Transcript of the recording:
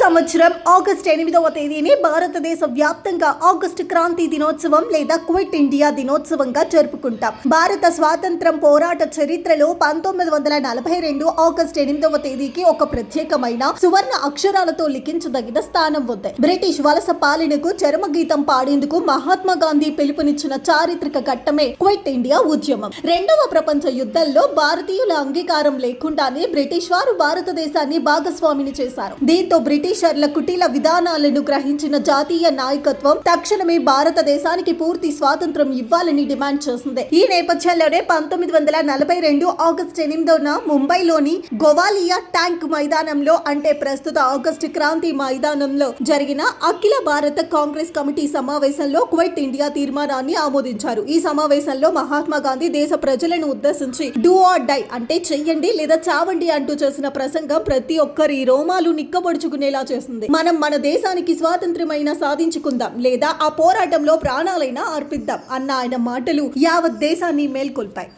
సంవత్సరం ఆగస్టు 8వ తేదీని భారతదేశ వ్యాప్తంగా ఆగస్టు క్రాంతి దినోత్సవం లేదా క్విట్ ఇండియా దినోత్సవంగా జరుపుకుంటాం. భారత స్వాతంత్రం పోరాట చరిత్రలో 1942 ఆగస్టు 8వ తేదీకి ఒక ప్రత్యేకమైన సువర్ణ అక్షరాలతో లిఖించదగిన స్థానం ఉంది. బ్రిటిష్ వలస పాలనకు చరమగీతం పాడేందుకు మహాత్మా గాంధీ పిలుపునిచ్చిన చారిత్రక ఘట్టమే క్విట్ ఇండియా ఉద్యమం. రెండవ ప్రపంచ యుద్ధంలో భారతీయుల అంగీకారం లేకుండానే బ్రిటిష్ వారు భారతదేశాన్ని భాగస్వామిని చేశారు. దీంతో బ్రిటిషర్ల కుటిల విధానాలను గ్రహించిన జాతీయ నాయకత్వం తక్షణమే భారతదేశానికి పూర్తి స్వాతంత్రం ఇవ్వాలని డిమాండ్ చేసింది. ఈ నేపథ్యంలోనే 1942 ఆగస్టు 8న ముంబైలోని గోవాలియా ట్యాంక్ మైదానంలో అంటే ప్రస్తుత ఆగస్టు క్రాంతి మైదానంలో జరిగిన అఖిల భారత కాంగ్రెస్ కమిటీ సమావేశంలో క్విట్ ఇండియా తీర్మానాన్ని ఆమోదించారు. ఈ సమావేశంలో మహాత్మా గాంధీ దేశ ప్రజలను ఉద్దేశించి డూ ఆర్ డై అంటే చెయ్యండి లేదా చావండి అంటూ చేసిన ప్రసంగం ప్రతి ఒక్కరి రోమాలు నిక్కబొడుచుకునేలా చేసింది. మనం మన దేశానికి స్వాతంత్ర్యమైనా సాధించుకుందాం లేదా ఆ పోరాటంలో ప్రాణాలైనా అర్పిద్దాం అన్న ఆయన మాటలు యావత్ దేశాన్ని మేల్కొల్పాయి.